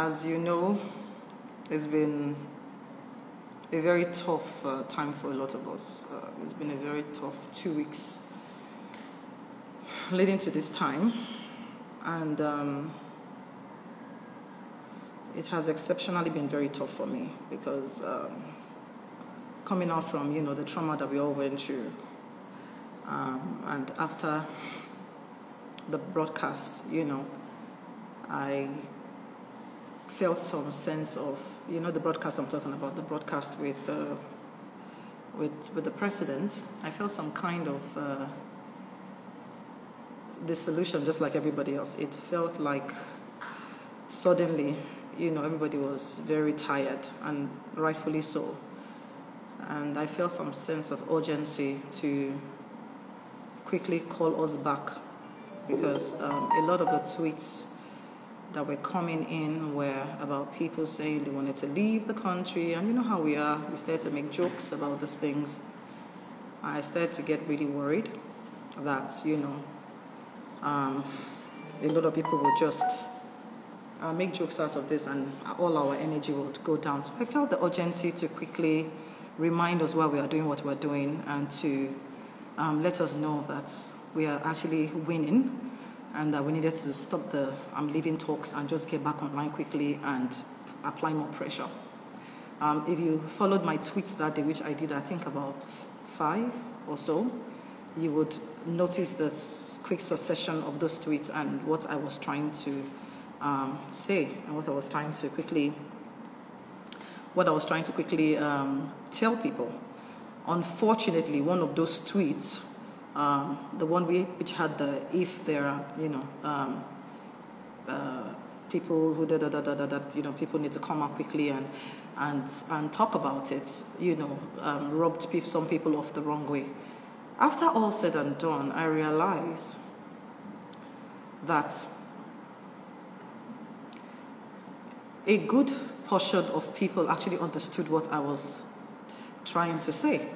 As you know, it's been a very tough time for a lot of us. It's been a very tough 2 weeks leading to this time, and it has exceptionally been very tough for me because coming out from the trauma that we all went through, and after the broadcast, I felt some sense of, the broadcast I'm talking about, the broadcast with the president. I felt some kind of dissolution, just like everybody else. It felt like suddenly, everybody was very tired, and rightfully so. And I felt some sense of urgency to quickly call us back, because a lot of the tweets that were coming in were about people saying they wanted to leave the country, and you know how we are, we started to make jokes about these things. I started to get really worried that, a lot of people would just make jokes out of this and all our energy would go down. So I felt the urgency to quickly remind us why we are doing what we're doing, and to let us know that we are actually winning, and that we needed to stop the leaving talks and just get back online quickly and apply more pressure. If you followed my tweets that day, which I did I think about 5 or so, you would notice this quick succession of those tweets and what I was trying to say, and what I was trying to quickly tell people. Unfortunately, one of those tweets, the one which had the if there are people who people need to come up quickly and talk about it, rubbed some people off the wrong way. After all said and done, I realized that a good portion of people actually understood what I was trying to say.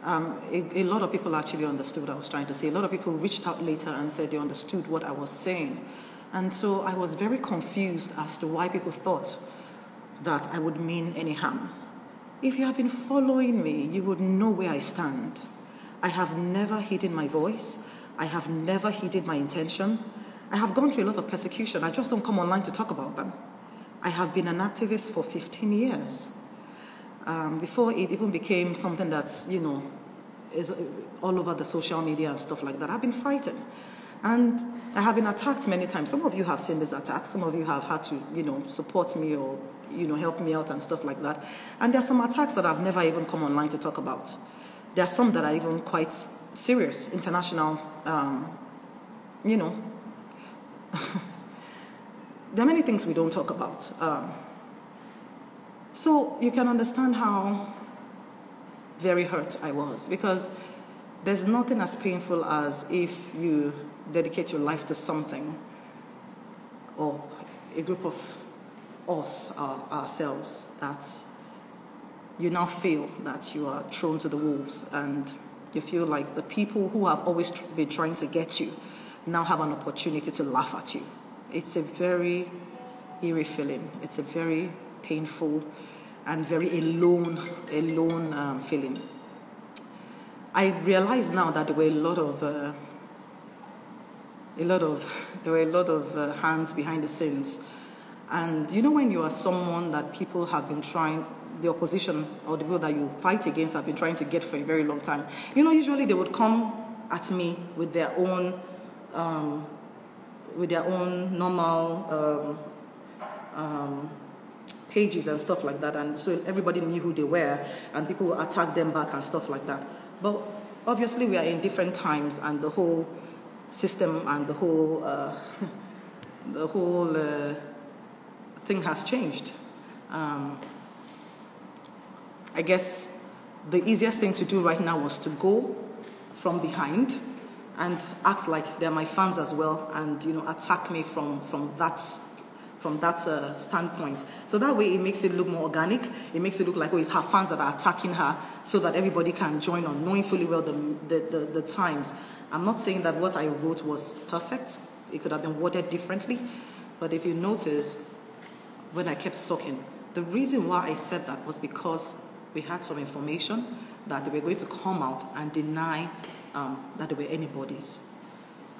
A lot of people actually understood what I was trying to say. A lot of people reached out later and said they understood what I was saying. And so I was very confused as to why people thought that I would mean any harm. If you have been following me, you would know where I stand. I have never hidden my voice. I have never hidden my intention. I have gone through a lot of persecution. I just don't come online to talk about them. I have been an activist for 15 years. Before it even became something that's, is all over the social media and stuff like that, I've been fighting. And I have been attacked many times. Some of you have seen this attack. Some of you have had to, support me or, help me out and stuff like that. And there are some attacks that I've never even come online to talk about. There are some that are even quite serious, international, There are many things we don't talk about. So you can understand how very hurt I was, because there's nothing as painful as if you dedicate your life to something, or a group of us, ourselves, that you now feel that you are thrown to the wolves, and you feel like the people who have always been trying to get you now have an opportunity to laugh at you. It's a very eerie feeling. It's a very painful and very alone feeling. I realize now that there were a lot of hands behind the scenes. And when you are someone that people have been trying, the opposition or the people that you fight against have been trying to get for a very long time, usually they would come at me with their own normal pages and stuff like that, and so everybody knew who they were, and people would attack them back and stuff like that. But obviously we are in different times, and the whole system and the whole thing has changed. I guess the easiest thing to do right now was to go from behind and act like they're my fans as well, and attack me from that standpoint. So that way it makes it look more organic. It makes it look like, it's her fans that are attacking her, so that everybody can join on, knowing fully well the times. I'm not saying that what I wrote was perfect. It could have been worded differently. But if you notice, when I kept talking. The reason why I said that was because we had some information that they were going to come out and deny that there were any bodies.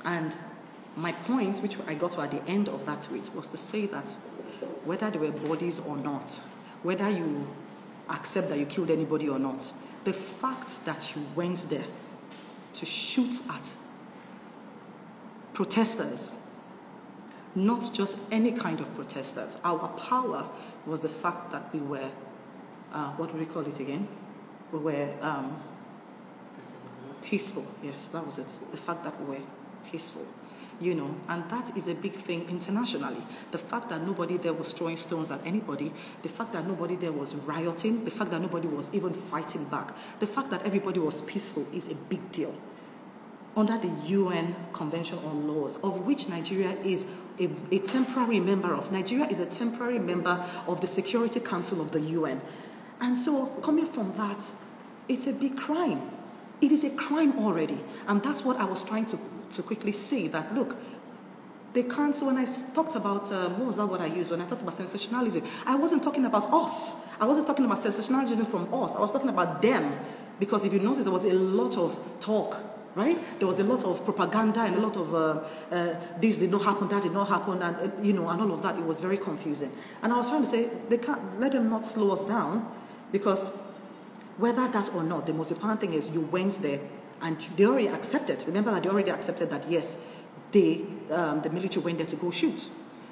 And my point, which I got to at the end of that tweet, was to say that whether there were bodies or not, whether you accept that you killed anybody or not, the fact that you went there to shoot at protesters, not just any kind of protesters. Our power was the fact that we were, what do we call it again? We were peaceful. Yes, that was it. The fact that we were peaceful. And that is a big thing internationally. The fact that nobody there was throwing stones at anybody, the fact that nobody there was rioting, the fact that nobody was even fighting back, the fact that everybody was peaceful is a big deal. Under the UN Convention on Laws, of which Nigeria is a temporary member of. Nigeria is a temporary member of the Security Council of the UN. And so, coming from that, it's a big crime. It is a crime already. And that's what I was trying to quickly say, that look, they can't. So when I talked about, what was that word I used? When I talked about sensationalism, I wasn't talking about us. I wasn't talking about sensationalism from us. I was talking about them. Because if you notice, there was a lot of talk, right? There was a lot of propaganda and a lot of this did not happen, that did not happen, and and all of that. It was very confusing. And I was trying to say, they can't let them not slow us down, because whether that or not, the most important thing is you went there and they already accepted. Remember that they already accepted that yes, the military went there to go shoot.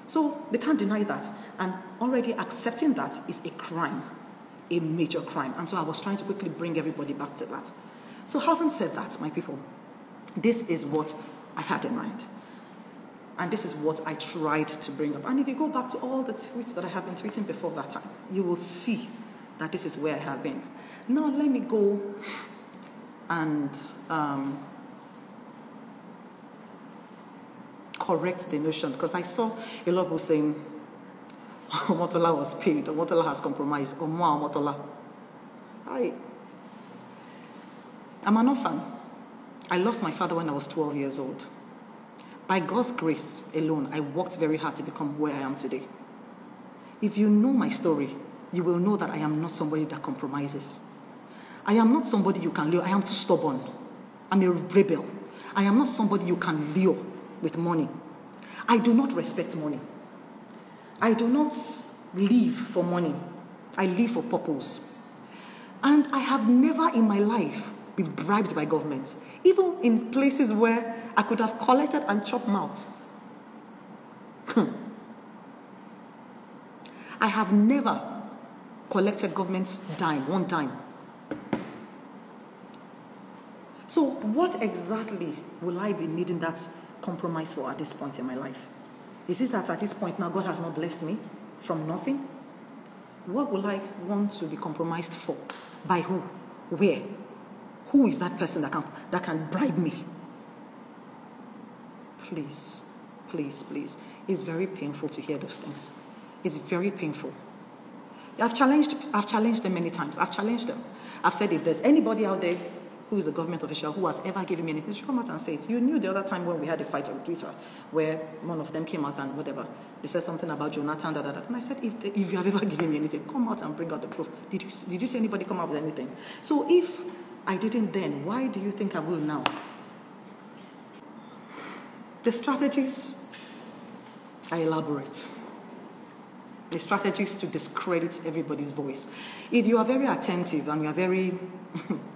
So they can't deny that. And already accepting that is a crime, a major crime. And so I was trying to quickly bring everybody back to that. So having said that, my people, this is what I had in mind. And this is what I tried to bring up. And if you go back to all the tweets that I have been tweeting before that time, you will see that this is where I have been. Now let me go and correct the notion, because I saw a lot of people saying Omotola was paid, Omotola has compromised, or more Omotola. I'm an orphan. I lost my father when I was 12 years old. By God's grace alone, I worked very hard to become where I am today. If you know my story, you will know that I am not somebody that compromises. I am not somebody you can lure. I am too stubborn. I'm a rebel. I am not somebody you can lure with money. I do not respect money. I do not live for money. I live for purpose. And I have never in my life been bribed by government, even in places where I could have collected and chopped mouth. I have never collected government's dime, one dime. So what exactly will I be needing that compromise for at this point in my life? Is it that at this point now God has not blessed me from nothing? What will I want to be compromised for? By who? Where? Who is that person that can bribe me? Please, please, please. It's very painful to hear those things. It's very painful. I've challenged them many times. I've challenged them. I've said, if there's anybody out there who is a government official who has ever given me anything, they should come out and say it. You knew the other time when we had a fight on Twitter where one of them came out and whatever, they said something about Jonathan, and I said, if you have ever given me anything, come out and bring out the proof. Did you see anybody come out with anything? So if I didn't then, why do you think I will now? The strategies are elaborate. The strategies to discredit everybody's voice. If you are very attentive and you are very,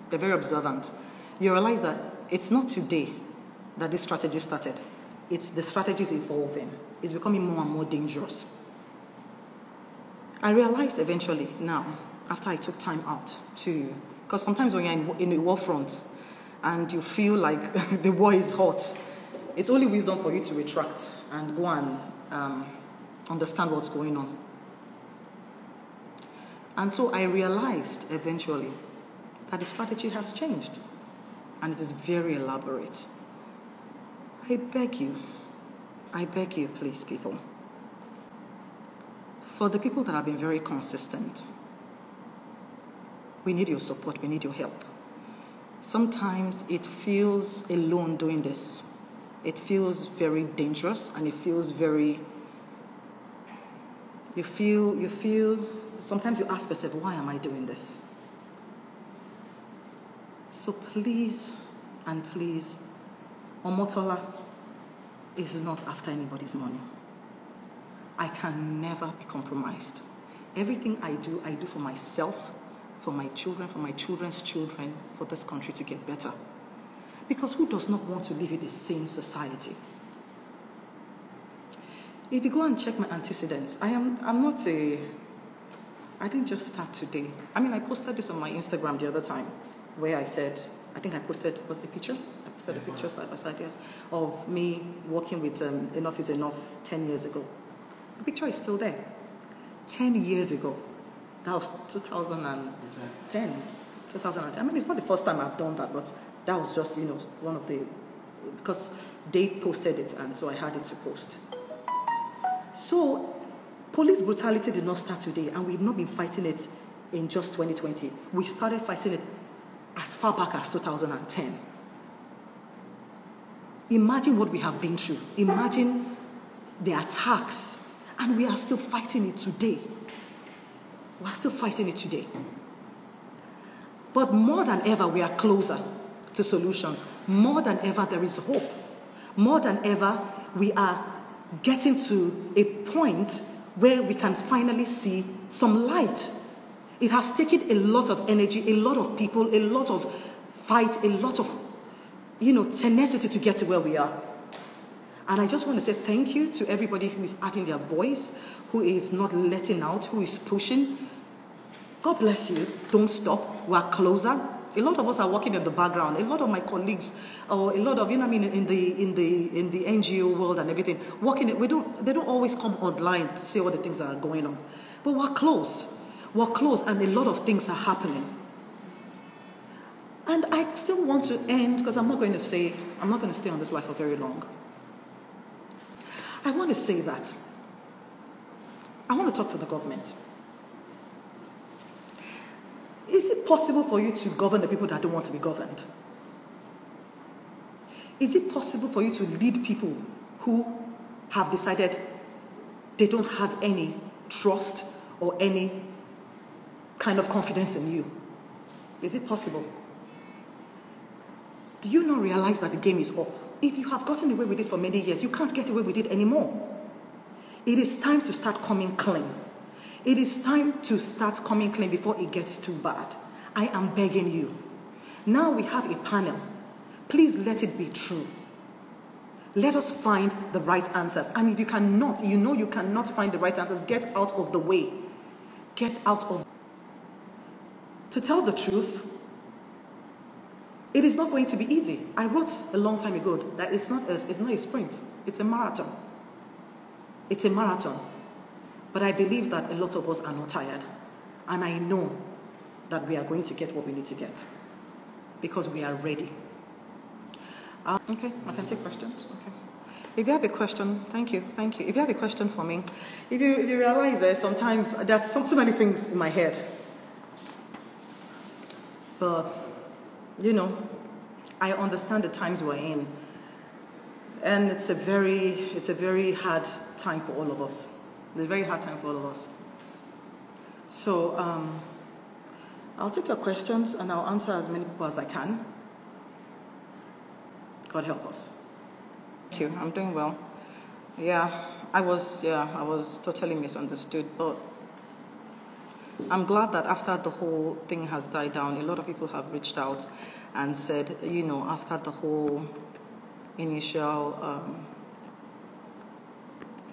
very observant, you realize that it's not today that this strategy started. It's the strategies evolving. It's becoming more and more dangerous. I realized eventually now, after I took time out to, because sometimes when you're in a war front and you feel like the war is hot, it's only wisdom for you to retract and go and understand what's going on. And so I realized eventually that the strategy has changed and it is very elaborate. I beg you, please, people, for the people that have been very consistent, we need your support, we need your help. Sometimes it feels alone doing this. It feels very dangerous and it feels very, sometimes you ask yourself, why am I doing this? So please, and please, Omotola is not after anybody's money. I can never be compromised. Everything I do for myself, for my children, for my children's children, for this country to get better. Because who does not want to live in a sane society? If you go and check my antecedents, I didn't just start today. I mean, I posted this on my Instagram the other time, where I said, I think I posted, what's the picture? I posted a picture side by side, yes, of me working with Enough is Enough 10 years ago. The picture is still there. 10 years ago. That was 2010. 2010. I mean, it's not the first time I've done that, but that was just, one of the, because they posted it, and so I had it to post. So, police brutality did not start today, and we've not been fighting it in just 2020. We started fighting it as far back as 2010. Imagine what we have been through. Imagine the attacks, and we are still fighting it today. We are still fighting it today. But more than ever, we are closer to solutions. More than ever, there is hope. More than ever, we are getting to a point where we can finally see some light. It has taken a lot of energy, a lot of people, a lot of fight, a lot of, tenacity to get to where we are. And I just want to say thank you to everybody who is adding their voice, who is not letting out, who is pushing. God bless you. Don't stop. We are closer. A lot of us are working in the background. A lot of my colleagues, or a lot of, in the NGO world and everything, working. They don't always come online to say all the things that are going on. But we're close. We're close, and a lot of things are happening. And I still want to end, because I'm not going to stay on this life for very long. I want to say that I want to talk to the government. Is it possible for you to govern the people that don't want to be governed? Is it possible for you to lead people who have decided they don't have any trust or any kind of confidence in you? Is it possible? Do you not realize that the game is up? If you have gotten away with this for many years, you can't get away with it anymore. It is time to start coming clean. It is time to start coming clean before it gets too bad. I am begging you. Now we have a panel. Please let it be true. Let us find the right answers. And if you cannot, you cannot find the right answers, get out of the way. Get out of. To tell the truth, it is not going to be easy. I wrote a long time ago that it's not a sprint. It's a marathon. It's a marathon. But I believe that a lot of us are not tired. And I know that we are going to get what we need to get. Because we are ready. Okay, I can take questions. Okay. If you have a question, thank you. If you have a question for me, if you realize that sometimes there's so many things in my head. But, I understand the times we're in. And it's a very hard time for all of us. It's a very hard time for all of us. So, I'll take your questions and I'll answer as many people as I can. God help us. Thank you. I'm doing well. I was totally misunderstood, but I'm glad that after the whole thing has died down, a lot of people have reached out and said, after the whole initial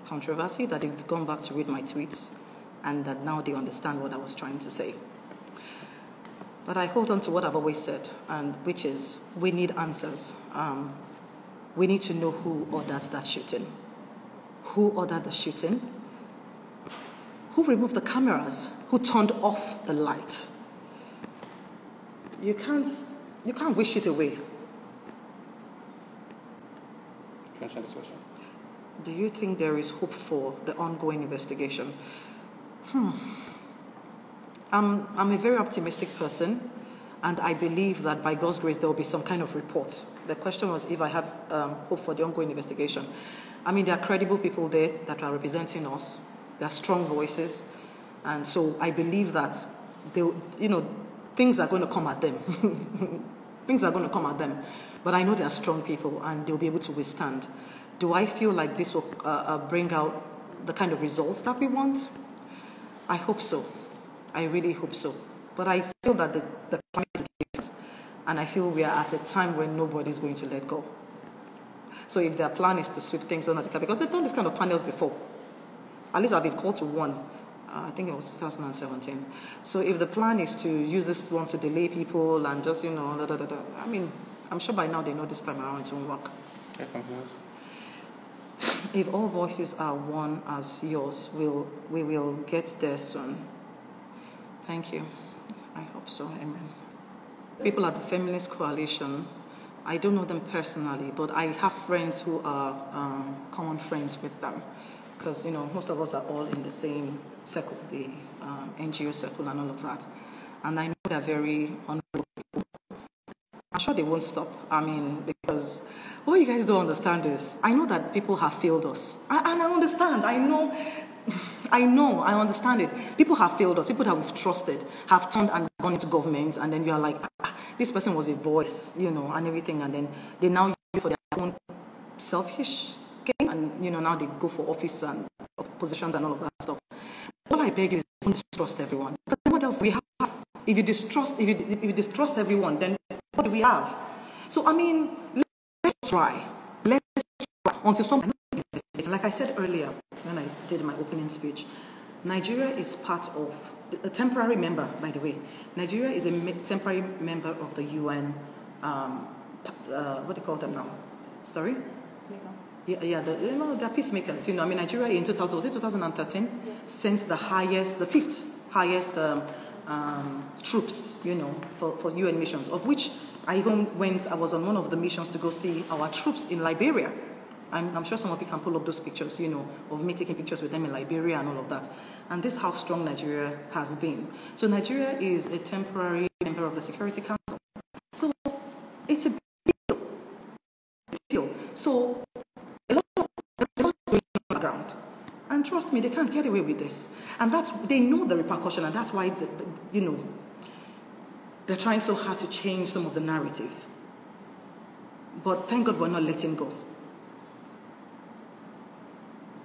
controversy, that they've gone back to read my tweets and that now they understand what I was trying to say. But I hold on to what I've always said, and which is we need answers. We need to know who ordered that shooting. Who ordered the shooting? Who removed the cameras? Who turned off the light? You can't wish it away. Can I answer this question? Do you think there is hope for the ongoing investigation? I'm a very optimistic person, and I believe that by God's grace there will be some kind of report. The question was if I have hope for the ongoing investigation. I mean, there are credible people there that are representing us. They're strong voices. And so I believe that things are going to come at them. Things are going to come at them. But I know they're strong people and they'll be able to withstand. Do I feel like this will bring out the kind of results that we want? I hope so. I really hope so. But I feel that the climate is different. And I feel we are at a time when nobody's going to let go. So if their plan is to sweep things under the carpet, because they've done this kind of panels before. At least I've been called to one. I think it was 2017. So if the plan is to use this one to delay people and just, I mean, I'm sure by now they know this time around it won't work. Yes, something else. If all voices are one as yours, we will get there soon. Thank you. I hope so. Amen. People at the Feminist Coalition, I don't know them personally, but I have friends who are common friends with them. Because, most of us are all in the same circle, the NGO circle and all of that. And I know they're very honorable people. I'm sure they won't stop. I mean, because what you guys don't understand is, I know that people have failed us. And I understand. I understand it. People have failed us. People that we've trusted have turned and gone into government, and then you're like, this person was a voice, and everything, and then they now use it for their own selfish gain, and now they go for office and positions and all of that stuff. All I beg you is don't distrust everyone. Because what else do we have? If you distrust everyone, then what do we have? So I mean, let's try. Until somebody. Like I said earlier when I did my opening speech, Nigeria is part of a temporary member. By the way, Nigeria is a temporary member of the UN. What do you call them now? Sorry. Yeah, they're peacemakers. I mean, Nigeria in 2013, yes, sent the fifth highest troops, for UN missions, of which I was on one of the missions to go see our troops in Liberia. I'm sure some of you can pull up those pictures, of me taking pictures with them in Liberia and all of that. And this is how strong Nigeria has been. So Nigeria is a temporary member of the Security Council. So it's a big deal. So a lot of going on the ground. And trust me, they can't get away with this. And they know the repercussion, and that's why, they're trying so hard to change some of the narrative. But thank God we're not letting go.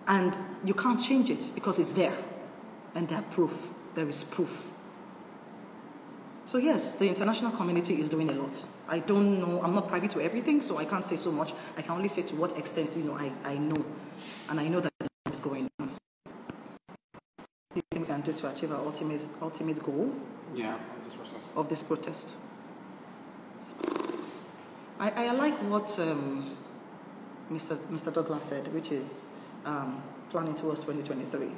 And you can't change it because it's there. And there is proof. So yes, the international community is doing a lot. I don't know, I'm not privy to everything, so I can't say so much. I can only say to what extent, I know. And I know that it's going on. What do you think we can do to achieve our ultimate goal? Yeah, of this protest? I like what Mr. Douglas said, which is planning towards 2023.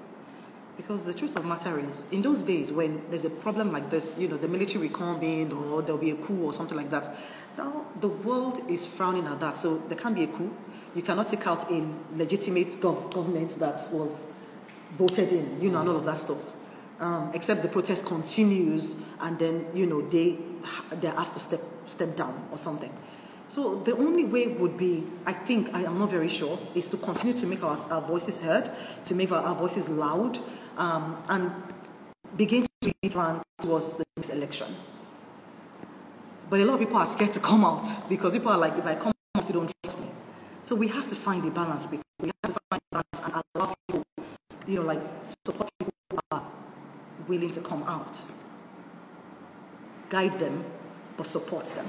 Because the truth of the matter is, in those days when there's a problem like this, the military will come in or there'll be a coup or something like that. Now, the world is frowning at that. So there can't be a coup. You cannot take out a legitimate government that was voted in, and all of that stuff. Except the protest continues and then, they're asked to step down or something. So the only way would be, I am not very sure, is to continue to make our voices heard, to make our voices loud, and begin to plan towards the next election. But a lot of people are scared to come out because people are like, if I come out, you don't trust me. So we have to find a balance. We have to find a balance and allow people, support people who are willing to come out. Guide them, but support them.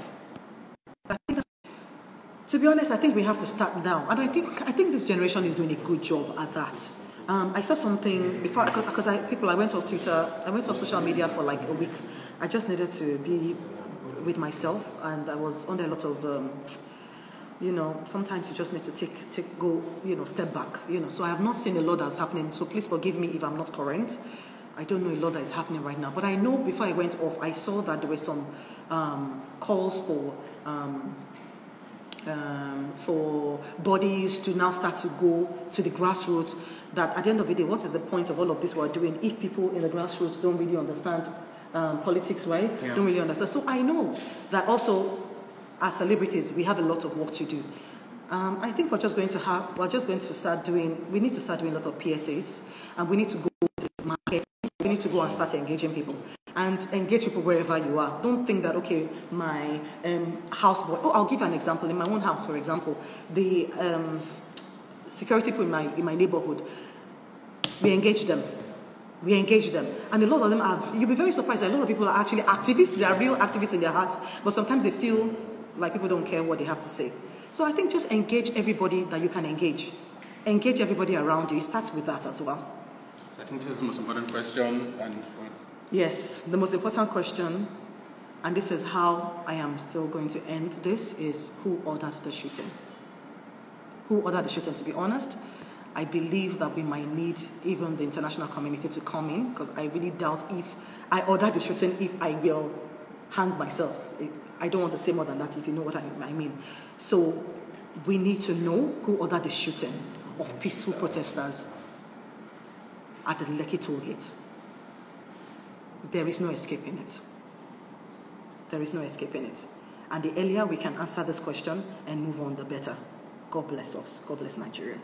To be honest, I think we have to start now, and I think this generation is doing a good job at that. I saw something before because I went off Twitter, I went off social media for like a week. I just needed to be with myself, and I was under a lot of, sometimes you just need to step back, So I have not seen a lot that's happening. So please forgive me if I'm not current. I don't know a lot that is happening right now, but I know before I went off, I saw that there were some calls for bodies to now start to go to the grassroots, that at the end of the day, what is the point of all of this we're doing if people in the grassroots don't really understand politics, right? Yeah. Don't really understand. So I know that also as celebrities, we have a lot of work to do. I think we need to start doing a lot of PSAs, and we need to go to the market. We need to go and start engaging people, and engage people wherever you are. Don't think that, okay, my houseboy. Oh, I'll give you an example. In my own house, for example, the security people in my neighborhood, we engage them. And a lot of them you'll be very surprised that a lot of people are actually activists. They are real activists in their hearts, but sometimes they feel like people don't care what they have to say. So I think just engage everybody that you can engage. Engage everybody around you. It starts with that as well. So I think this is the most important question. Yes, the most important question, and this is how I am still going to end this, is who ordered the shooting? Who ordered the shooting? To be honest, I believe that we might need even the international community to come in, because I really doubt if I order the shooting, if I will hang myself. I don't want to say more than that, if you know what I mean. So we need to know who ordered the shooting of peaceful protesters at the Lekki toll gate. There is no escaping it. There is no escaping it. And the earlier we can answer this question and move on, the better. God bless us. God bless Nigeria.